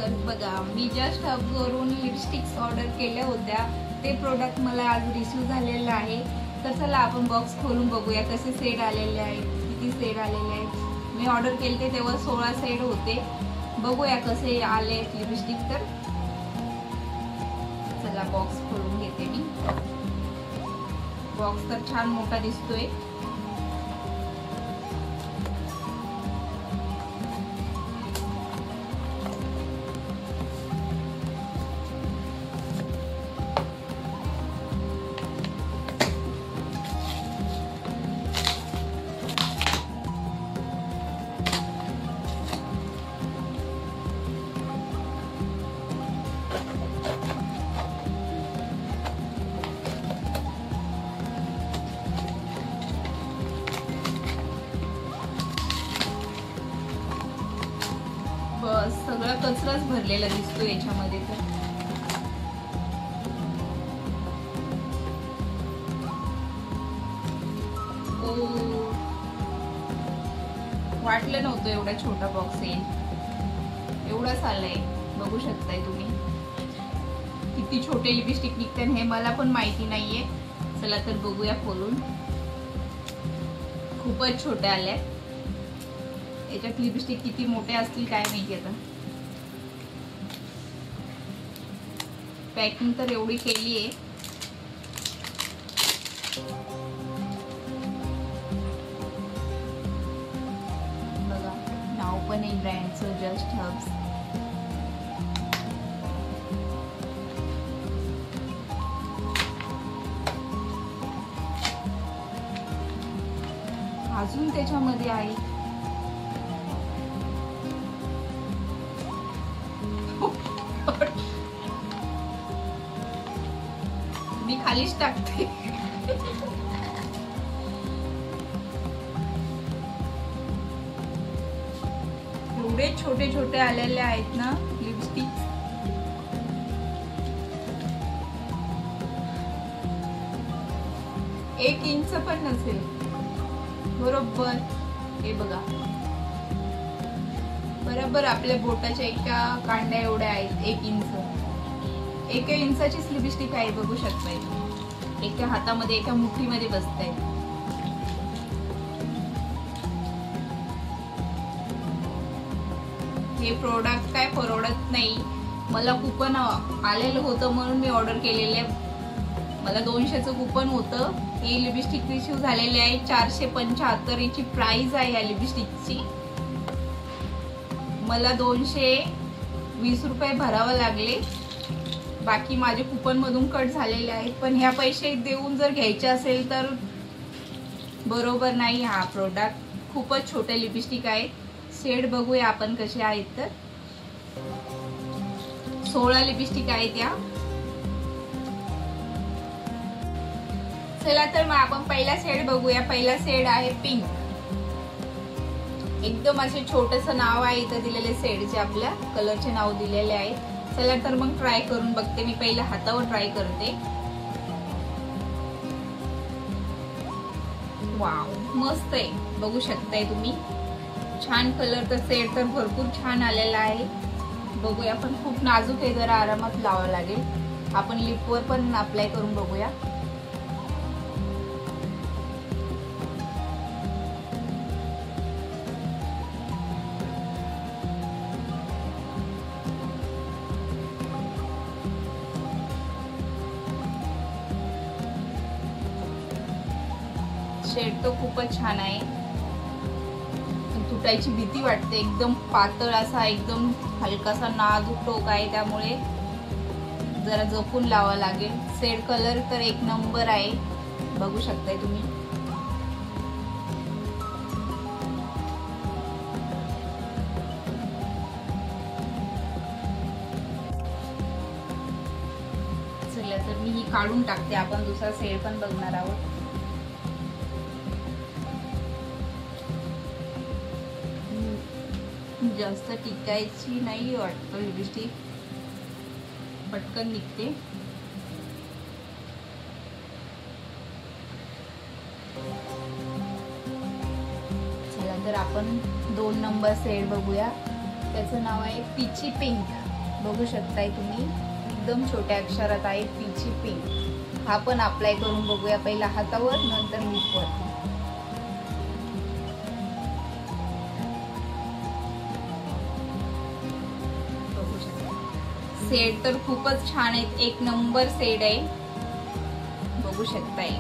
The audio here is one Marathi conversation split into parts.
तर बघा, मी जस्ट हबवरून लिपस्टिक्स ऑर्डर केल्या होत्या, ते प्रोडक्ट मला आज रिसीव झालेलं आहे. तर चला आपण बॉक्स खोलून बघूया कसे सेट आलेले आहेत, किती सेट आलेले आहेत. मी ऑर्डर केले तेव्हा 16 सेट होते. बघूया कसे आले लिपस्टिक. तर चला बॉक्स खोलून घेते मी. बॉक्स तर छान मोठा दिसतोय. सगळा कचराच भरलेला दिसतो याच्यामध्ये. तर वाटलं नव्हतं एवढा छोटा बॉक्स येईल. एवढाच आलाय, बघू शकताय तुम्ही. किती छोटे लिपस्टिक निघतात हे मला पण माहिती नाहीये. चला तर बघूया खोलून. खूपच छोट्या आल्या. याच्यात लिपस्टिक किती मोठे असतील काय माहिती. आता पॅकिंग तर एवढी केली आहे. बघा, नाव पण आहे ब्रँडचं, जस्ट हब्स. अजून त्याच्यामध्ये आहे मी खालीच टाकते. एवढे छोटे छोटे आलेले आहेत ना लिपस्टिक. एक इंच पण नसेल बरोबर. हे बघा, बरोबर आपल्या बोटाच्या एका कांड्या एवढ्या आहेत. 1 इंच. 1 इंचाचीच लिपस्टिक आहे, बघू शकताय. एका हातामध्ये, एका मुठीमध्ये बसताय. हे प्रोडक्ट काय परवडत नाही. मला कुपन आलेलं होतं म्हणून मी ऑर्डर केलेले. मला 200चं कुपन होतं. हे लिपस्टिक रिसीव झालेले आहे. 475 याची प्राइस आहे या लिपस्टिकची. मला 220 रुपये भरावे लागले. बाकी माझे कुपन मधून कट झालेले आहेत. पण ह्या पैसे देऊन जर घ्यायचे असेल तर बरोबर नाही. हा प्रोडक्ट खूपच छोटे लिपस्टिक आहेत. शेड बघूया आपण कसे आहेत. तर 16 लिपस्टिक आहेत या. चला तर मग आपण पहिला शेड बघूया. पहिला शेड आहे पिंक. एकदम असे छोटस नाव आहे इथं दिलेले शेडचे, आपल्या कलरचे नाव दिलेले आहे. चला तर मग ट्राय करून बघते. मी पहिला हातावर ट्राय करते. वाव, मस्त आहे, बघू शकताय तुम्ही. छान कलर. तर शेड तर भरपूर छान आलेला आहे. बघूया, पण खूप नाजूक आहे, जरा आरामात लावावं लागेल. आपण लिपवर पण अप्लाय करून बघूया. शेड तो खूपच छान आहे. तुटायची भीती वाटते. एकदम पातळ असा, एकदम हलकासा नाजूक टोक आहे, त्यामुळे जरा जपून लावा लागेल. शेड कलर तर 1 नंबर आहे, बघू शकताय तुम्ही. चला तर मी ही काढून टाकते. आपण दुसरा शेड पण बघणार आहोत. जास्त टिकायची नाही वाटतं लिपस्टिक, पटकन निघते. चला तर आपण 2 नंबर शेड बघूया. त्याचं नाव आहे पीची पिंक. बघू शकताय तुम्ही, एकदम छोट्या अक्षरात आहे पीची पिंक. हा पण अप्लाय करून बघूया, पहिला हातावर नंतर लिपवर. बघू शकता शेड तर खूपच छान आहेत, एक नंबर शेड आहे. बघू शकताय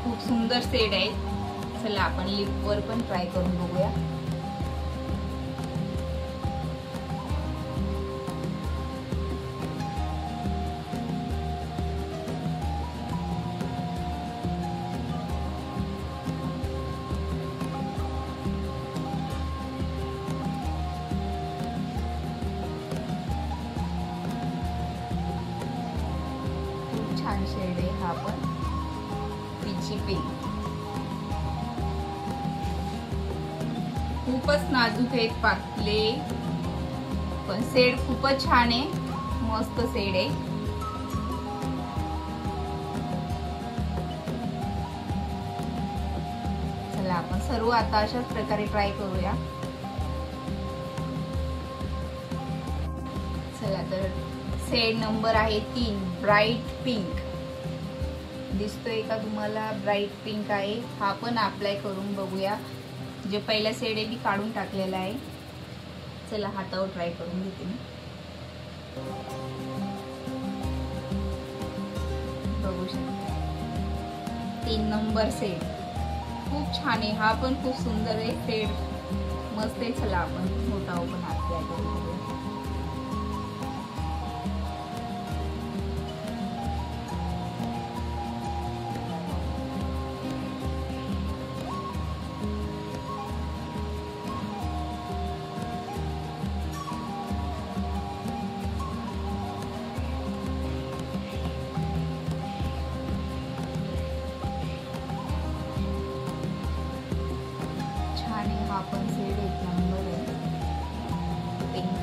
खूप सुंदर शेड आहे. चला आपण लिपवर पण ट्राय करून बघूया. छान शेड आहे हा पण पीची पिंक. खूपच नाजूक आहेत पातले, पण शेड खूपच छान आहे, मस्त शेड आहे. चला आपण सर्व आता अशाच प्रकारे ट्राय करूया. चला तर शेड नंबर आहे 3 ब्राईट पिंक. दिसतोय का तुम्हाला? ब्राईट पिंक आहे. हा पण अप्लाय करून बघूया. जे पहिला शेड आहे मी काढून टाकलेला आहे. चला हातावर ट्राय करून घेते मी. बघू शकता 3 नंबर शेड खूप छान आहे. हा पण खूप सुंदर आहे, शेड मस्त आहे. चला आपण मोठा पण अप्लाय करून बघूया. हा पण शेड एक नंबर आहे पिंक.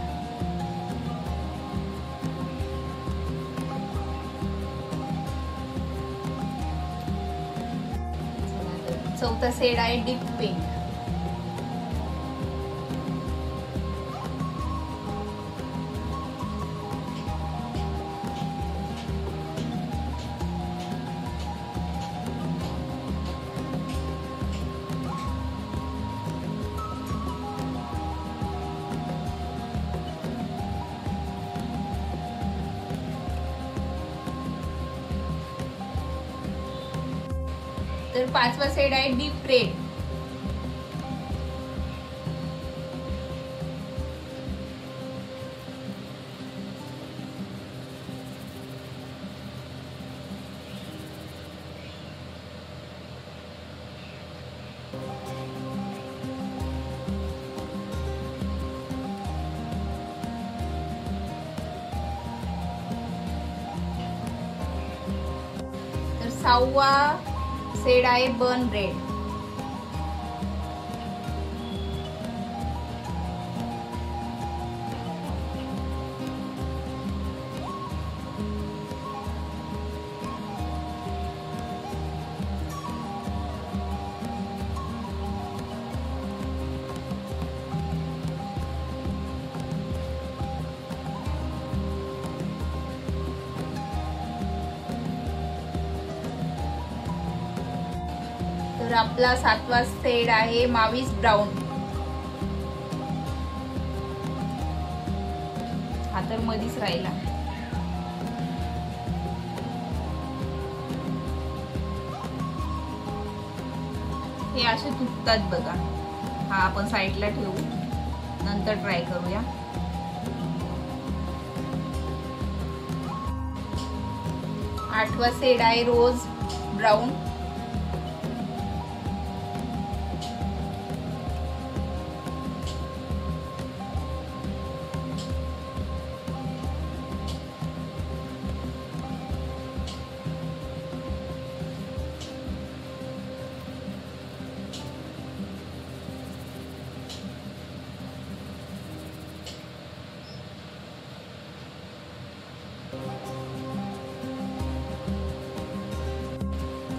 चौथा शेड आहे डीप पिंक. तर 5वा शेड आहे डीप रेड. तर 6वा शेड आहे बर्न रेड. तर आपला 7वा शेड आहे मावीस ब्राऊन. हा तर मधीच राहिला. हे असे तुटतात बघा. हा आपण साईडला ठेवू, नंतर ट्राय करूया. आठवा शेड आहे रोज ब्राऊन.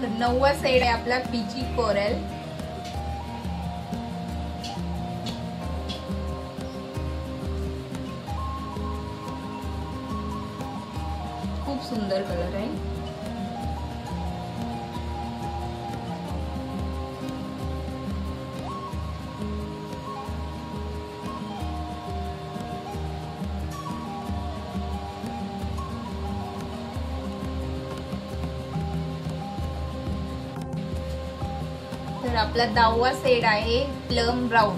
तर 9वा शेड आहे आपला पीची कोरल. सुंदर कलर आहे। तर आपला 10वा शेड आहे प्लम ब्राउन।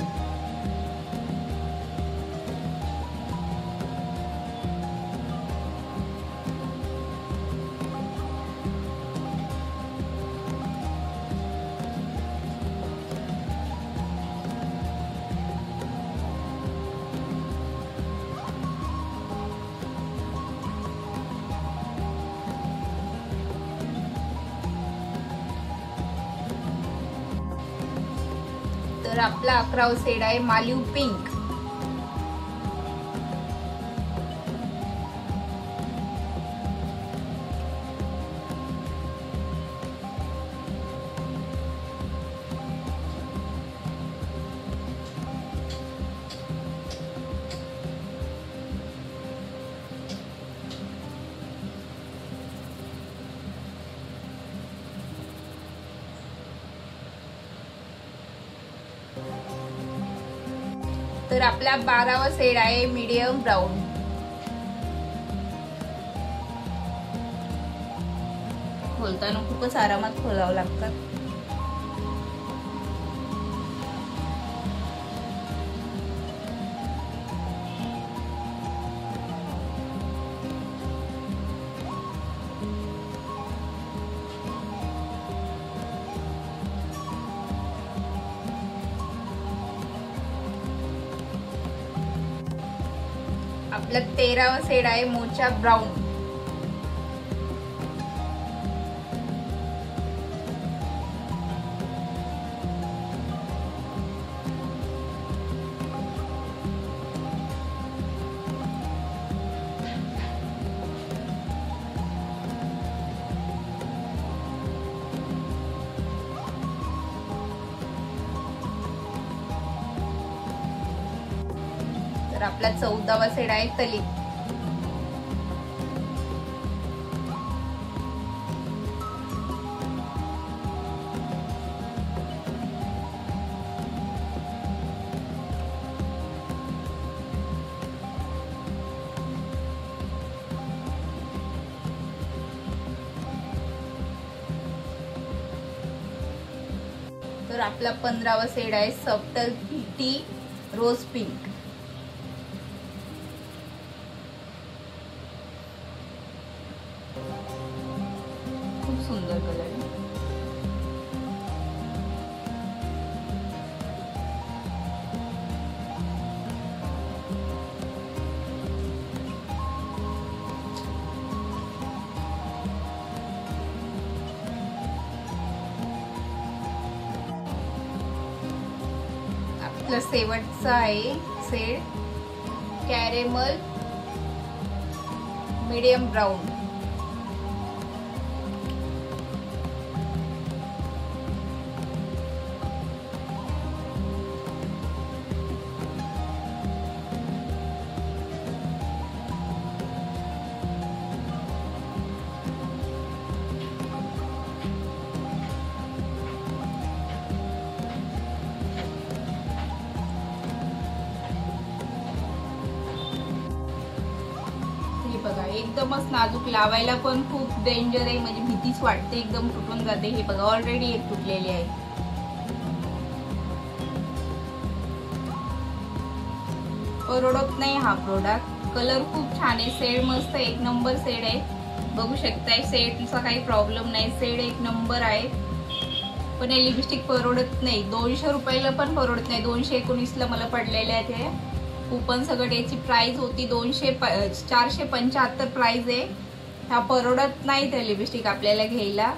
तर आपला 11वा शेड आहे मालिव पिंक। तर आपला 12वा शेड आहे मीडियम ब्राउन। खोलताना खूपच आरामात खोलावं लागतात। आपला 13वा शेड आहे मोचा ब्राउन। तर आपला 14वा शेड आहे तली। तर आपला 15वा शेड आहे सब्टल टी रोज पिंक। खूप सुंदर कलर आहे। आपला शेवटचा आहे शेड कॅरेमल मीडियम ब्राउन। बघा एकदमच नाजूक, लावायला पण खूप डेंजर आहे, म्हणजे भीतीच वाटते, एकदम तुटून जाते। हे बघा ऑलरेडी एक तुटलेली आहे। परवडत नाही हा प्रोडक्ट। कलर खूप छान आहे, शेड मस्त एक नंबर शेड आहे, बघू शकताय। शेडचा काही प्रॉब्लेम नाही, शेड एक नंबर आहे। पण हे लिपस्टिक परवडत नाही, 200 रुपयाला पण परवडत नाही। 219ला मला पडलेले आहेत हे कुपन सगळं। याची प्राइस होती 475 प्राइस आहे। हा परवडत नाही त्या लिपस्टिक आपल्याला घ्यायला,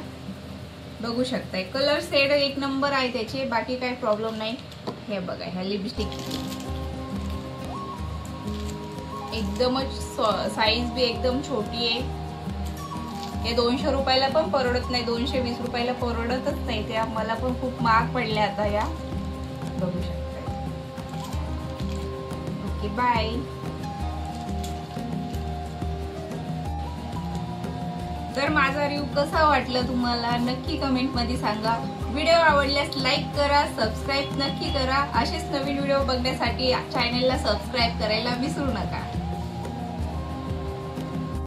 बघू शकताय। कलर शेड एक नंबर आहे त्याचे, बाकी काही प्रॉब्लेम नाही। हे बघा ह्या लिपस्टिक एकदमच साईज भी एकदम छोटी आहे। हे 200 रुपयाला पण परवडत नाही, 220 रुपयाला परवडतच नाही। त्या मला पण खूप महाग पडल्या आता या, बघू शकता। Okay bye. तर माझा रिव्ह्यू कसा वाटला तुम्हाला नक्की कमेंट मध्ये सांगा। व्हिडिओ आवडल्यास लाईक करा, सबस्क्राईब नक्की करा। असेच नवीन व्हिडिओ बघण्यासाठी चॅनलला सबस्क्राईब करायला विसरू नका।